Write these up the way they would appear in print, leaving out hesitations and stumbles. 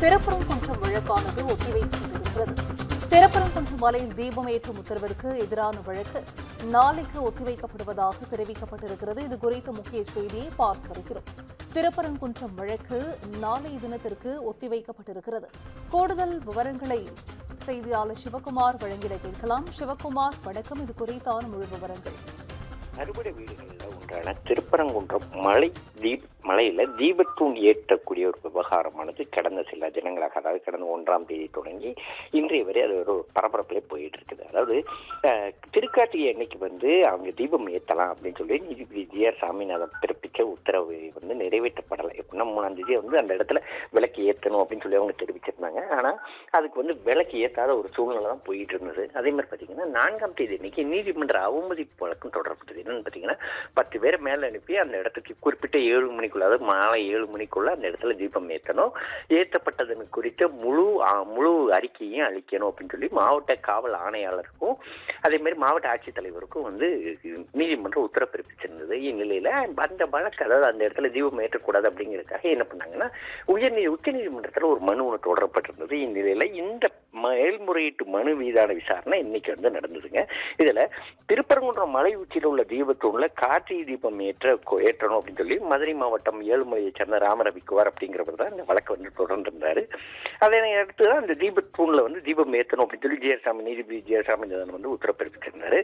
திருப்பரங்குன்றம் வழக்கானது ஒத்திவைக்கப்பட்டிருக்கிறது. திருப்பரங்குன்றம் மலையில் தீபம் ஏற்றும் உத்தரவிற்கு எதிரான வழக்கு நாளைக்கு ஒத்திவைக்கப்படுவதாக தெரிவிக்கப்பட்டிருக்கிறது. இதுகுறித்த முக்கிய செய்தியை பார்த்து வருகிறோம். திருப்பரங்குன்றம் வழக்கு நாளைய தினத்திற்கு ஒத்திவைக்கப்பட்டிருக்கிறது. கூடுதல் விவரங்களை செய்தியாளர் சிவகுமார் வழங்கிட கேட்கலாம். சிவகுமார், வணக்கம். இது குறித்தான முழு விவரங்கள். அறுபடை வீடுகளில் ஒன்றான திருப்பரங்குன்றம் மலையில தீபத்தூண் ஏற்றக்கூடிய ஒரு விவகாரமானது கடந்த சில தினங்களாக, அதாவது கடந்த 1ஆம் தேதி தொடங்கி இன்றைய வரை அது ஒரு பரபரப்பிலே போயிட்டு இருக்குது. அதாவது திருக்கார்த்திகை அன்னைக்கு அவங்க தீபம் ஏற்றலாம் அப்படின்னு சொல்லி நீதிபதி ஜி.ஆர். சாமிநாதன் பிறப்பிச்ச உத்தரவு நிறைவேற்றப்படலை. எப்படின்னா 3ஆம் தேதி அந்த இடத்துல விளக்கு ஏற்றணும் அப்படின்னு சொல்லி அவங்க தெரிவிச்சிருந்தாங்க. ஆனா அதுக்கு விளக்கு ஏற்றாத ஒரு சூழ்நிலை தான் போயிட்டு இருந்தது. அதே மாதிரி பார்த்தீங்கன்னா 4ஆம் தேதி அன்னைக்கு நீதிமன்ற அவமதிப்பு வழக்கம் தொடரப்பட்டது. என்னன்னு பார்த்தீங்கன்னா 10 பேரை மேல அனுப்பி அந்த இடத்துக்கு குறிப்பிட்ட 7 மணிக்குள்ள, அதாவது மாலை 7 மணிக்குள்ள அந்த இடத்துல தீபம் ஏற்றணும். ஏற்றப்பட்டதன் குறித்த முழு அறிக்கையும் அளிக்கணும் அப்படின்னு சொல்லி மாவட்ட காவல் ஆணையாளருக்கும் அதே மாதிரி மாவட்ட ஆட்சித்தலைவருக்கும் நீதிமன்றம் உத்தரவு பிறப்பிச்சிருந்தது. இந்நிலையில அந்த வழக்கு, அதாவது அந்த இடத்துல தீபம் ஏற்றக்கூடாது அப்படிங்கிறதுக்காக என்ன பண்ணாங்கன்னா உச்ச நீதிமன்றத்தில் ஒரு மனு ஒன்று தொடரப்பட்டிருந்தது. இந்நிலையில இந்த மேல்முறையீட்டு மனு மீதான விசாரணை இன்னைக்கு நடந்ததுங்க. இதுல திருப்பரங்குன்றம் மலை உச்சியில் உள்ள தீபத்தூண்ல கார்த்திகை தீபம் ஏற்றணும் அப்படின்னு சொல்லி மதுரை மாவட்டம் ஏழுமலையை சேர்ந்த ராமரவிக்குவார் அப்படிங்கிறவர் தான் இந்த வழக்கு தொடர்ந்திருந்தாரு. அதனை அடுத்து தான் அந்த தீபத்தூண்ல தீபம் ஏற்றணும் அப்படின்னு சொல்லி நீதிபதி ஜி.ஆர். சாமிநாதன் உத்தரவு பிறப்பிச்சிருந்தாரு.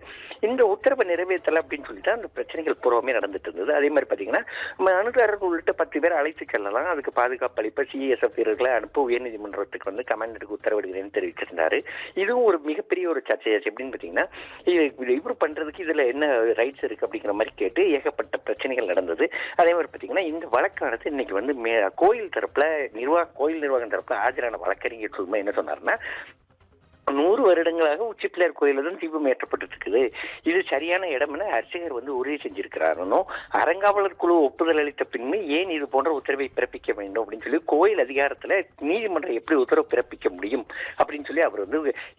இந்த உத்தரவை நிறைவேற்றலை அப்படின்னு சொல்லிட்டு அந்த பிரச்சனைகள் பூர்வமே நடந்துட்டு இருந்தது. அதே மாதிரி பாத்தீங்கன்னா மனுதாரர்கள் உள்ளிட்ட 10 பேர் அழைத்து செல்லலாம், அதுக்கு பாதுகாப்பு அளிப்ப சிஎஸ்எஃப் வீரர்களை அனுப்ப உயர்நீதிமன்றத்துக்கு கமாண்டருக்கு உத்தரவிடுகிறேன்னு தெரிவிச்சிருந்தாரு. இதுவும் ஒரு மிகப்பெரிய ஒரு சர்ச்சையாச்சு. எப்படின்னு பாத்தீங்கன்னா இவர் பண்றதுக்கு இதுல என்ன ரைட்ஸ் இருக்கு அப்படிங்கிற மாதிரி கேட்டு ஏகப்பட்ட பிரச்சனைகள் நடந்தது. அதே மாதிரி பாத்தீங்கன்னா இந்த வழக்கானது இன்னைக்கு கோயில் தரப்புல கோயில் நிர்வாகம் தரப்புல ஆஜரான வழக்கறிஞர் சொல்லுமா என்ன சொன்னாருன்னா, 100 வருடங்களாக உச்சி பிள்ளையார் கோயில தான் தீபம் ஏற்றப்பட்டு இருக்குது. இது சரியான இடம் என அர்ச்சகர் உறுதி செஞ்சிருக்கிறாரோ, அறங்காவலர் குழு ஒப்புதல் அளித்த பின்மே ஏன் இது போன்ற உத்தரவை பிறப்பிக்க வேண்டும் அப்படின்னு சொல்லி கோயில் அதிகாரத்துல நீதிமன்றம் எப்படி உத்தரவு பிறப்பிக்க முடியும் அப்படின்னு சொல்லி அவர்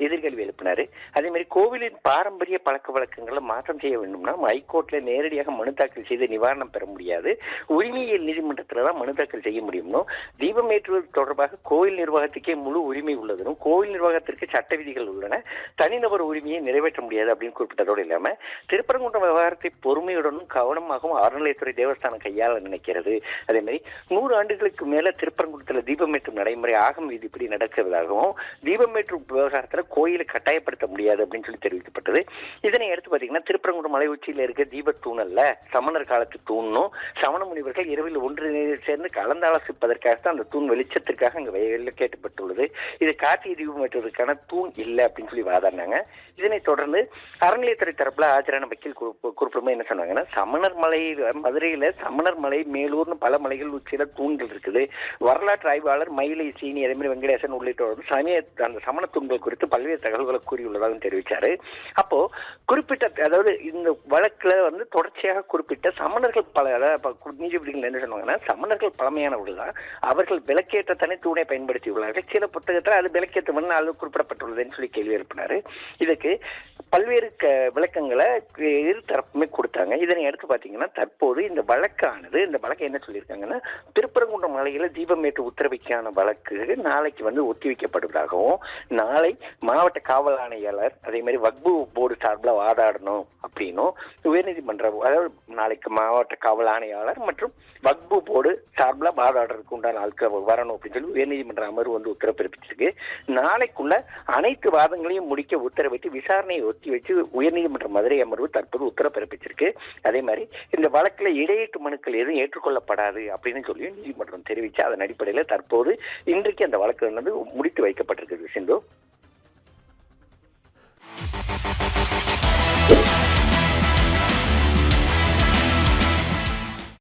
எதிர்கேள்வி எழுப்பினாரு. அதே மாதிரி கோவிலின் பாரம்பரிய பழக்க வழக்கங்களை மாற்றம் செய்ய வேண்டும்னா ஹைகோர்ட்ல நேரடியாக மனு தாக்கல் செய்து நிவாரணம் பெற முடியாது, உரிமையியல் நீதிமன்றத்துல தான் மனு தாக்கல் செய்ய முடியும்னும், தீபம் ஏற்றுவது தொடர்பாக கோயில் நிர்வாகத்துக்கே முழு உரிமை உள்ளதும், கோயில் நிர்வாகத்திற்கு சட்ட விதிகள் உள்ளன, தனிநபர் உரிமையை நிறைவேற்ற முடியாது அப்படின்னு குறிப்பிட்டதோடு இல்லாம திருப்பரங்குன்றம் விவகாரத்தை பொறுமையுடனும் கவனமாகவும் அறநிலையத்துறை தேவஸ்தானம் கையாள நினைக்கிறது. அதே மாதிரி 100 ஆண்டுகளுக்கு மேல திருப்பரங்குன்றத்துல தீபமேற்றும் நடைமுறை ஆகம் விதிப்படி நடக்கிறதாகவும், தீபமேற்றும் விவகாரத்துல கோயிலை கட்டாயப்படுத்த முடியாது அப்படின்னு சொல்லி தெரிவிக்கப்பட்டது. இதனை அடுத்து பாத்தீங்கன்னா திருப்பரங்குன்றம் மலை உச்சியில இருக்க தீபத்தூண் அல்ல, சமணர் காலத்து தூணும், சமண முனிவர்கள் இரவில் ஒன்று சேர்ந்து கலந்தாலோசிப்பதற்காக அந்த தூண் வெளிச்சத்திற்காக அங்க கேட்டுப்பட்டுள்ளது. இது கார்த்திகை தீபமேற்றுவதற்கான தூண் இல்லை அப்படின்னு சொல்லி வாதாடினாங்க. இதனை தொடர்ந்து அறநிலையத்துறை தரப்புல ஆஜரான வக்கீல் குறிப்பிடுமா என்ன சொன்னாங்கன்னா, சமணர் மலை மதுரையில சமணர் மலை, மேலூர்னு பல மலைகள் உச்சியில தூண்கள் இருக்குது. வரலாற்று ஆய்வாளர் மயிலை சீனி, அதே மாதிரி வெங்கடேசன் உள்ளிட்டோர் அந்த சமண தூண்கள் குறித்து பல்வேறு தகவல்களை கூறியுள்ளதாக தெரிவிச்சாரு. அப்போ குறிப்பிட்ட, அதாவது இந்த வழக்குல தொடர்ச்சியாக குறிப்பிட்ட சமணர்கள் நீதிபதிகள் என்ன சொன்னாங்கன்னா, சமணர்கள் பழமையானவர்கள் தான், அவர்கள் விளக்கேற்றத்தானே தூணை பயன்படுத்தியுள்ளார்கள், சில புத்தகத்தில் அது விளக்கேற்ற அது குறிப்பிடப்பட்டுள்ளது சொல்லி கேள்வி எழுப்பினாரு. இதுக்கு பல்வேறு விளக்கங்களை இரு தரப்புமே கொடுத்தாங்க. இதனை அடுத்து பாத்தீங்கன்னா தற்போது இந்த வழக்கு என்ன சொல்லியிருக்காங்கன்னா, திருப்பரங்குன்றம் மலையில தீபம் ஏற்று உத்தரவிற்கான வழக்கு நாளைக்கு ஒத்திவைக்கப்படுவதாகவும், நாளை மாவட்ட காவல் ஆணையாளர் அதே மாதிரி வக்பு போர்டு சார்பில் வாதாடணும் அப்படின்னும் உயர்நீதிமன்றம், அதாவது நாளைக்கு மாவட்ட காவல் ஆணையாளர் மற்றும் வக்பு போர்டு சார்பில் வாதாடுறதுக்கு உண்டான ஆட்கள் வரணும் அப்படின்னு சொல்லி உயர்நீதிமன்ற அமர்வு உத்தரவு பிறப்பிச்சிருக்கு. நாளைக்குள்ள அனைத்து வாதங்களையும் முடிக்க உத்தரவிட்டு விசாரணையை ஒத்தி வச்சு உயர்நீதிமன்ற மதுரை அமர்வு தற்போது உத்தரவு பிறப்பிச்சிருக்கு. அதே மாதிரி இந்த வழக்குல இடையீட்டு மனுக்கள் எதுவும் ஏற்றுக்கொள்ளப்படாது அப்படின்னு சொல்லி நீதிமன்றம் தெரிவிச்சு அதன் அடிப்படையில் தற்போது இன்றைக்கு அந்த வழக்கு முடித்து வைக்கப்பட்டிருக்கு. சிந்து.